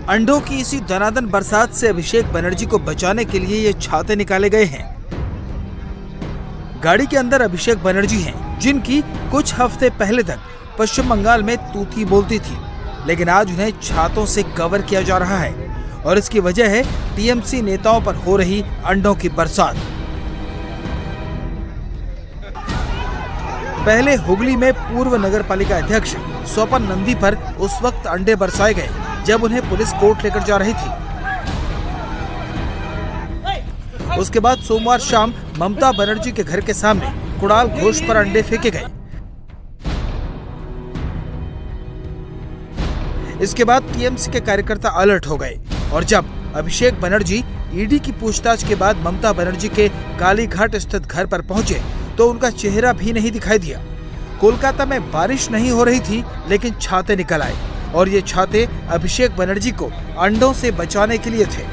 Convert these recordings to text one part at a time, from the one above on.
अंडों की इसी दनादन बरसात से अभिषेक बनर्जी को बचाने के लिए ये छाते निकाले गए हैं। गाड़ी के अंदर अभिषेक बनर्जी हैं, जिनकी कुछ हफ्ते पहले तक पश्चिम बंगाल में तूती बोलती थी, लेकिन आज उन्हें छातों से कवर किया जा रहा है और इसकी वजह है टीएमसी नेताओं पर हो रही अंडों की बरसात। पहले हुगली में पूर्व नगर पालिका अध्यक्ष स्वपन नंदी पर उस वक्त अंडे बरसाए गए जब उन्हें पुलिस कोर्ट लेकर जा रही थी। उसके बाद सोमवार शाम ममता बनर्जी के घर के सामने कुणाल घोष पर अंडे फेंके गए। इसके बाद टीएमसी के कार्यकर्ता अलर्ट हो गए और जब अभिषेक बनर्जी ईडी की पूछताछ के बाद ममता बनर्जी के कालीघाट स्थित घर पर पहुंचे तो उनका चेहरा भी नहीं दिखाई दिया। कोलकाता में बारिश नहीं हो रही थी, लेकिन छाते निकल आए और ये छाते अभिषेक बनर्जी को अंडों से बचाने के लिए थे।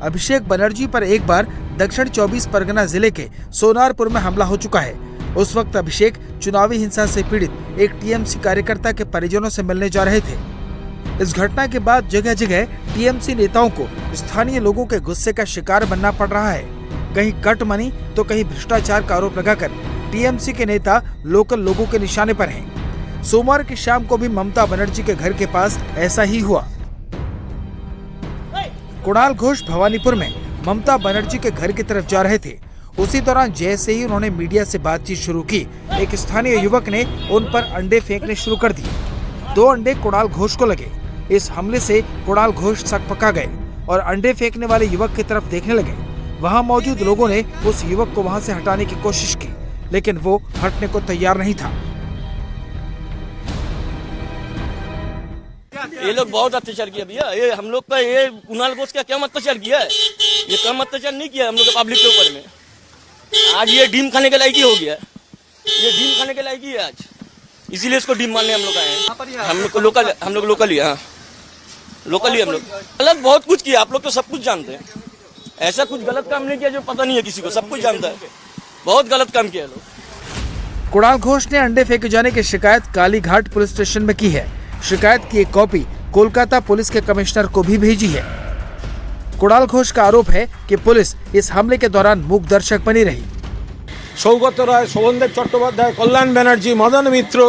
अभिषेक बनर्जी पर एक बार दक्षिण 24 परगना जिले के सोनारपुर में हमला हो चुका है। उस वक्त अभिषेक चुनावी हिंसा से पीड़ित एक टीएमसी कार्यकर्ता के परिजनों से मिलने जा रहे थे। इस घटना के बाद जगह जगह टीएमसी नेताओं को स्थानीय लोगों के गुस्से का शिकार बनना पड़ रहा है। कहीं कट मनी तो कहीं भ्रष्टाचार का आरोप लगाकर टीएमसी के नेता लोकल लोगों के निशाने पर हैं। सोमवार की शाम को भी ममता बनर्जी के घर के पास ऐसा ही हुआ। कुणाल घोष भवानीपुर में ममता बनर्जी के घर की तरफ जा रहे थे। उसी दौरान जैसे ही उन्होंने मीडिया से बातचीत शुरू की, एक स्थानीय युवक ने उन पर अंडे फेंकने शुरू कर दिए। 2 अंडे कुणाल घोष को लगे। इस हमले से कुणाल घोष सकपका गए और अंडे फेंकने वाले युवक की तरफ देखने लगे। वहां मौजूद लोगों ने उस युवक को वहां से हटाने की कोशिश की, लेकिन वो हटने को तैयार नहीं था। ये लोग बहुत अत्याचार किया भैया। ये हम लोग का ये कुणाल घोष का क्या अत्याचार किया है? ये कम अत्याचार नहीं किया हम लोग के पब्लिक के ऊपर में। आज ये डीम खाने के लायक ही हो गया। ये डीम खाने के लायक ही है आज, इसीलिए इसको डीम मारने हम लोग आए हैं। हम लोग लोकल ही हम लोग गलत बहुत कुछ किया। आप लोग तो सब कुछ जानते हैं। ऐसा कुछ गलत काम नहीं किया जो पता नहीं है किसी को, सब कुछ जानता है। बहुत गलत काम किया लोग। कुणाल घोष ने अंडे फेंके जाने की शिकायत कालीघाट पुलिस स्टेशन में की है। शिकायत की एक कॉपी कोलकाता पुलिस के कमिश्नर को भी भेजी है। कुणाल घोष का आरोप है कि पुलिस इस हमले के दौरान मूक दर्शक बनी रही। सौगत राय, शोभनदेव चट्टोपाध्याय, कल्याण बनर्जी, मदन मित्र,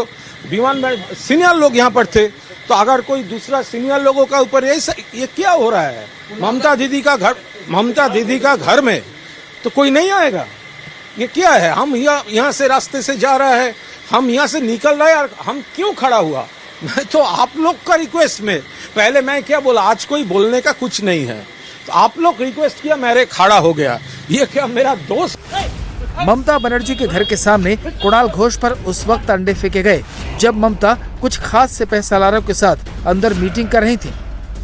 विमान सीनियर लोग यहाँ पर थे। तो अगर कोई दूसरा सीनियर लोगों का ऊपर ये क्या हो रहा है? ममता दीदी का घर में तो कोई नहीं आएगा। ये क्या है? हम यहाँ से रास्ते से जा रहा है, हम यहाँ से निकल रहे हैं, हम क्यों खड़ा हुआ? मैं तो आप लोग का रिक्वेस्ट में, पहले मैं क्या बोला, आज कोई बोलने का कुछ नहीं है, तो आप लोग रिक्वेस्ट किया, मेरे खड़ा हो गया। ये क्या मेरा दोस्त? ममता बनर्जी के घर के सामने कुणाल घोष पर उस वक्त अंडे फेंके गए जब ममता कुछ खास से पैसादारों के साथ अंदर मीटिंग कर रही थी।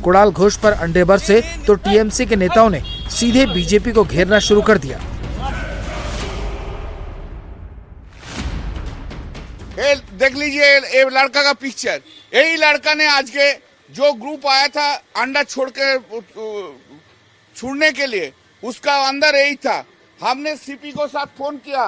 कुणाल घोष पर अंडे बरसे तो टीएमसी के नेताओं ने सीधे बीजेपी को घेरना शुरू कर दिया। देख लीजिए ये लड़का का पिक्चर। यही लड़का ने आज के जो ग्रुप आया था अंडा छोड़ने के लिए, उसका अंदर यही था। हमने सीपी को साथ फोन किया,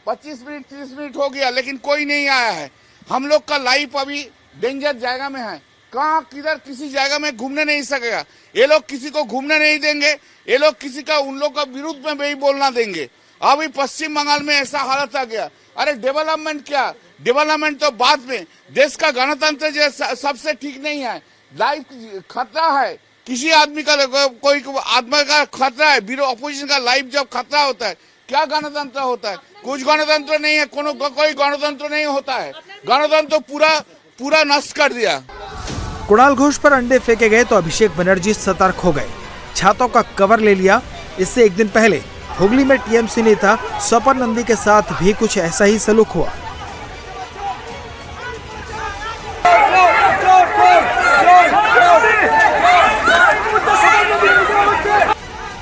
25 मिनट 30 मिनट हो गया, लेकिन कोई नहीं आया है। हम लोग का लाइफ अभी डेंजर जगह में है। कहाँ किधर किसी जगह में घूमने नहीं सकेगा। ये लोग किसी को घूमने नहीं देंगे। ये लोग किसी का उन लोग का विरुद्ध में भी बोलना देंगे। अभी पश्चिम बंगाल में ऐसा हालत आ गया। अरे डेवलपमेंट क्या, डेवलपमेंट तो बाद में। देश का गणतंत्र जो सबसे ठीक नहीं है। लाइफ खतरा है, किसी आदमी का कोई आदमी का खतरा है। अपोजिशन का लाइफ जब खतरा होता है, क्या गणतंत्र होता है? कुछ गणतंत्र नहीं है, कोई गणतंत्र नहीं होता है। गणतंत्र पूरा नष्ट कर दिया। कुणाल घोष पर अंडे फेंके गए तो अभिषेक बनर्जी सतर्क हो गए, छातों का कवर ले लिया। इससे एक दिन पहले हुगली में टीएमसी नेता स्वपन नंदी के साथ भी कुछ ऐसा ही सलूक हुआ।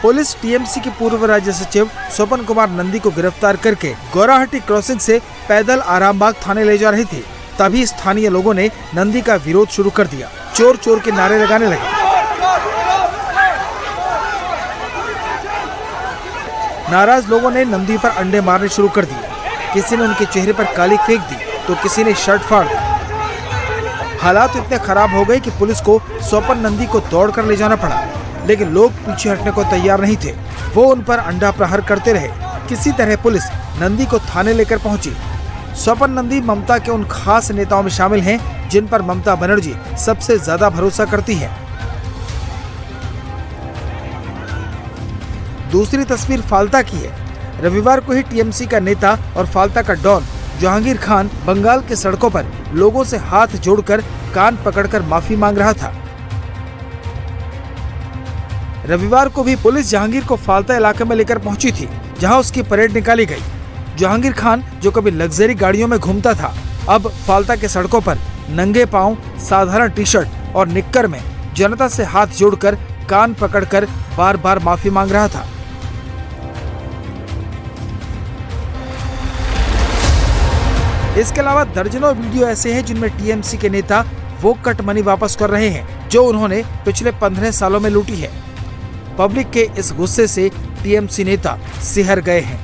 पुलिस टीएमसी के पूर्व राज्य सचिव स्वपन कुमार नंदी को गिरफ्तार करके गौराहटी क्रॉसिंग से पैदल आरामबाग थाने ले जा रही थी। तभी स्थानीय लोगों ने नंदी का विरोध शुरू कर दिया। चोर चोर के नारे लगाने लगे। नाराज लोगों ने नंदी पर अंडे मारने शुरू कर दिए। किसी ने उनके चेहरे पर काली फेंक दी तो किसी ने शर्ट फाड़ दी। हालात इतने खराब हो गए कि पुलिस को स्वपन नंदी को दौड़कर ले जाना पड़ा, लेकिन लोग पीछे हटने को तैयार नहीं थे। वो उन पर अंडा प्रहार करते रहे। किसी तरह पुलिस नंदी को थाने लेकर पहुंची। स्वपन नंदी ममता के उन खास नेताओं में शामिल हैं जिन पर ममता बनर्जी सबसे ज्यादा भरोसा करती है। दूसरी तस्वीर फाल्ता की है। रविवार को ही टीएमसी का नेता और फाल्ता का डॉन जहांगीर खान बंगाल के सड़कों पर लोगों से हाथ जोड़कर कान पकड़कर माफी मांग रहा था। रविवार को भी पुलिस जहांगीर को फाल्ता इलाके में लेकर पहुंची थी, जहां उसकी परेड निकाली गई। जहांगीर खान, जो कभी लग्जरी गाड़ियों में घूमता था, अब फाल्ता के सड़कों पर नंगे पांव, साधारण टी शर्ट और निक्कर में जनता से हाथ जोड़कर कान पकड़कर बार बार माफी मांग रहा था। इसके अलावा दर्जनों वीडियो ऐसे हैं जिनमें टीएमसी के नेता वो कट मनी वापस कर रहे हैं जो उन्होंने पिछले 15 सालों में लूटी है। पब्लिक के इस गुस्से से टीएमसी नेता सिहर गए हैं।